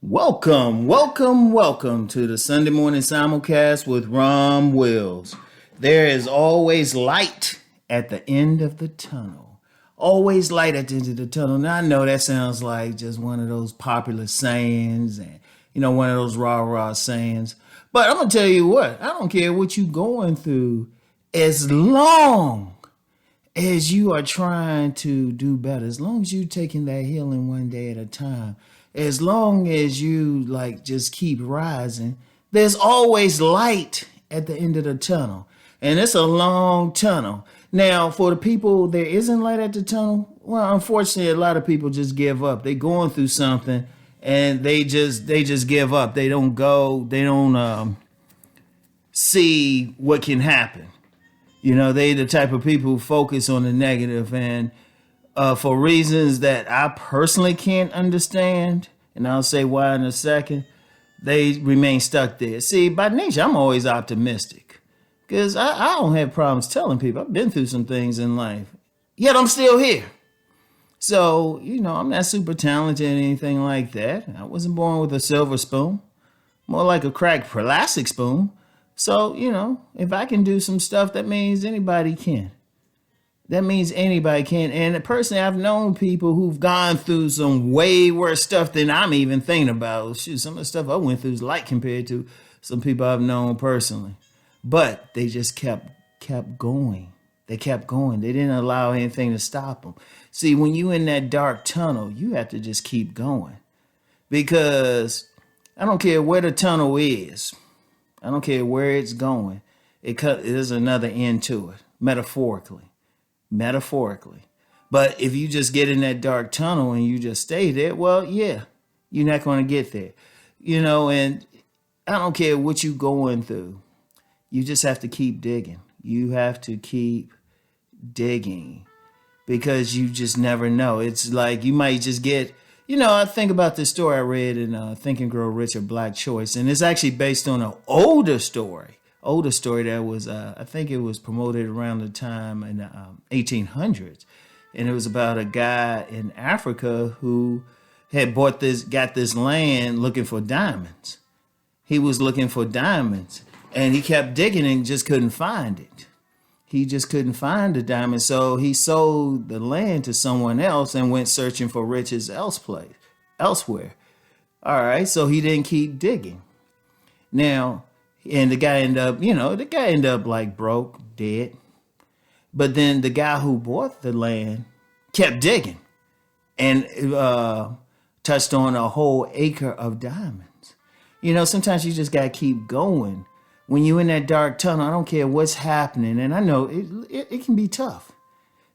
Welcome to the Sunday morning simulcast with Rom Wills. There is always light at the end of the tunnel. Always light at the end of the tunnel. Now I know that sounds like just one of those popular sayings and, one of those rah-rah sayings. But I'm going to tell you what, I don't care what you're going through as long as you are trying to do better, as long as you're taking that healing one day at a time, as long as you just keep rising, there's always light at the end of the tunnel. And it's a long tunnel. Now, for the people there isn't light at the tunnel, well, unfortunately, a lot of people just give up. They're going through something and they just give up. They don't see what can happen. They the type of people who focus on the negative, and for reasons that I personally can't understand, and I'll say why in a second, they remain stuck there. See, by nature, I'm always optimistic because I don't have problems telling people I've been through some things in life, yet I'm still here. So, I'm not super talented or anything like that. I wasn't born with a silver spoon, more like a cracked plastic spoon. So, if I can do some stuff, that means anybody can. And personally, I've known people who've gone through some way worse stuff than I'm even thinking about. Shoot, some of the stuff I went through is light compared to some people I've known personally. But they just kept going. They kept going. They didn't allow anything to stop them. See, when you're in that dark tunnel, you have to just keep going. Because I don't care where the tunnel is. I don't care where it's going. There's another end to it, metaphorically. But if you just get in that dark tunnel and you just stay there, well, yeah, you're not going to get there. And I don't care what you're going through. You just have to keep digging. You have to keep digging because you just never know. It's like you might just get, I think about this story I read in Think and Grow Rich or Black Choice, and it's actually based on an older story that was, I think it was promoted around the time in the 1800s. And it was about a guy in Africa who had got this land looking for diamonds. He was looking for diamonds and he kept digging and just couldn't find it. He just couldn't find the diamond. So he sold the land to someone else and went searching for riches elsewhere. All right. So he didn't keep digging. Now, and the guy ended up like broke, dead. But then the guy who bought the land kept digging and touched on a whole acre of diamonds. Sometimes you just got to keep going. When you're in that dark tunnel, I don't care what's happening. And I know it can be tough.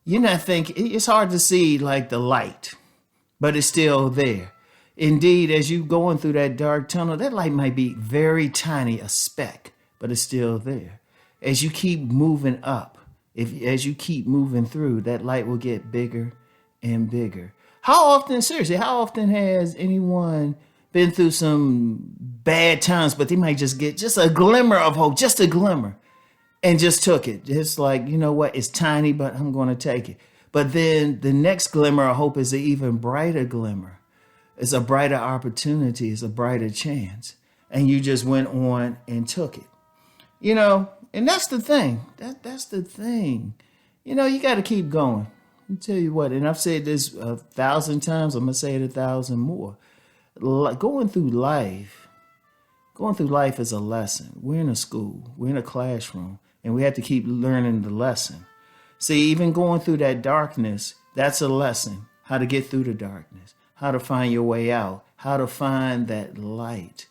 You're not thinking, it's hard to see like the light, but it's still there. Indeed, as you going through that dark tunnel, that light might be very tiny, a speck, but it's still there. As you keep moving up, as you keep moving through, that light will get bigger and bigger. How often has anyone been through some bad times, but they might just get just a glimmer of hope, just a glimmer, and just took it? It's like, it's tiny, but I'm going to take it. But then the next glimmer of hope is an even brighter glimmer. It's a brighter opportunity. It's a brighter chance. And you just went on and took it. And that's the thing. That's the thing. You got to keep going. I'll tell you what, and I've said this 1,000 times. I'm going to say it 1,000 more. Going through life is a lesson. We're in a school. We're in a classroom. And we have to keep learning the lesson. See, even going through that darkness, that's a lesson. How to get through the darkness. How to find your way out, how to find that light,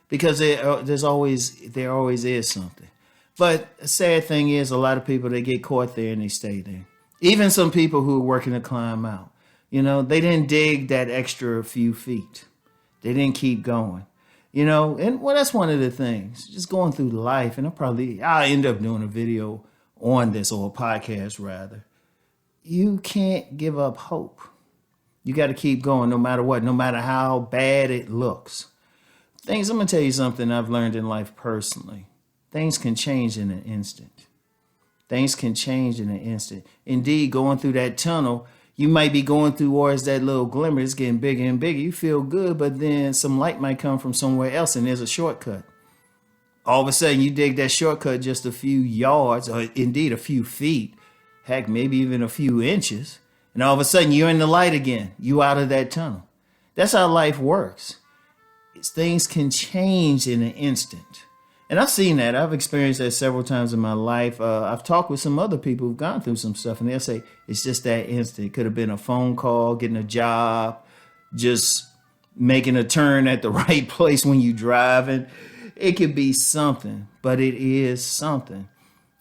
because there always is something. But the sad thing is, a lot of people, they get caught there and they stay there. Even some people who are working to climb out, they didn't dig that extra few feet. They didn't keep going, and that's one of the things, just going through life. And I'll end up doing a video on this, or a podcast rather. You can't give up hope. You got to keep going no matter what, no matter how bad it looks. I'm going to tell you something I've learned in life personally. Things can change in an instant. Indeed, going through that tunnel, You might be going through towards that little glimmer. It's getting bigger and bigger. You feel good, but then some light might come from somewhere else, and there's a shortcut. All of a sudden, you dig that shortcut just a few yards, or indeed a few feet, heck, maybe even a few inches. And all of a sudden, you're in the light again. You out of that tunnel. That's how life works. Things can change in an instant. And I've seen that. I've experienced that several times in my life. I've talked with some other people who've gone through some stuff, and they'll say it's just that instant. It could have been a phone call, getting a job, just making a turn at the right place when you're driving. It could be something, but it is something.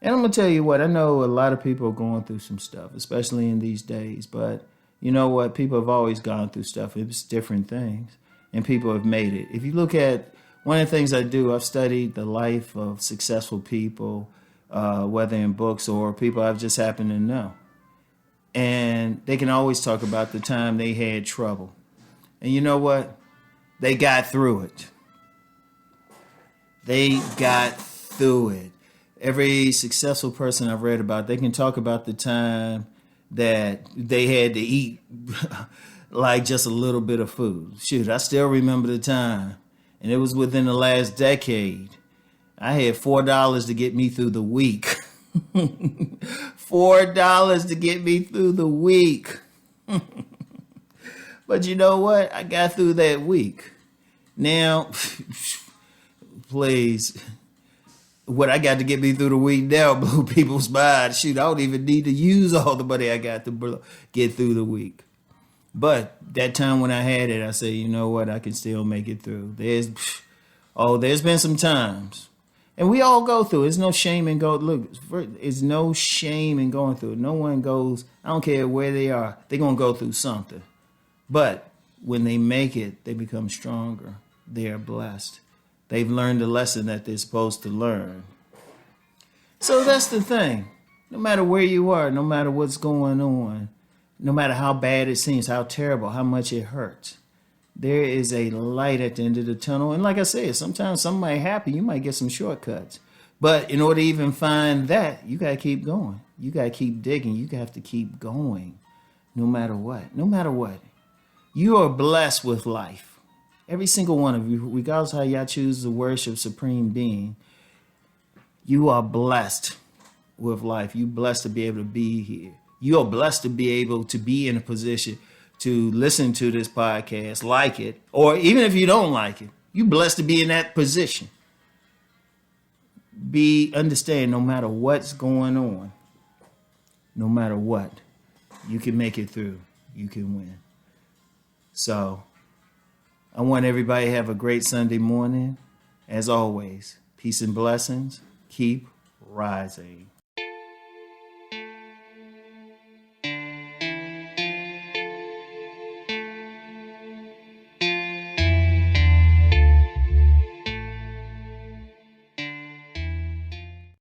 And I'm going to tell you what, I know a lot of people are going through some stuff, especially in these days. But you know what? People have always gone through stuff. It's different things, and people have made it. If you look at one of the things I do, I've studied the life of successful people, whether in books or people I've just happened to know. And they can always talk about the time they had trouble. And you know what? They got through it. They got through it. Every successful person I've read about, they can talk about the time that they had to eat like just a little bit of food. Shoot, I still remember the time. And it was within the last decade. I had $4 to get me through the week. $4 to get me through the week. But you know what? I got through that week. Now, please, what I got to get me through the week now blew people's minds. Shoot, I don't even need to use all the money I got to get through the week. But that time when I had it, I said, you know what? I can still make it through. There's been some times. And we all go through it. There's no shame in going. Look, it's no shame in going through it. No one goes, I don't care where they are. They're going to go through something. But when they make it, they become stronger. They are blessed. They've learned the lesson that they're supposed to learn. So that's the thing. No matter where you are, no matter what's going on, no matter how bad it seems, how terrible, how much it hurts, there is a light at the end of the tunnel. And like I said, sometimes something might happen. You might get some shortcuts. But in order to even find that, you got to keep going. You got to keep digging. You have to keep going no matter what. No matter what. You are blessed with life. Every single one of you, regardless of how y'all choose to worship Supreme Being, you are blessed with life. You're blessed to be able to be here. You are blessed to be able to be in a position to listen to this podcast, like it, or even if you don't like it, you're blessed to be in that position. Understand, no matter what's going on, no matter what, you can make it through. You can win. So, I want everybody to have a great Sunday morning. As always, peace and blessings. Keep rising.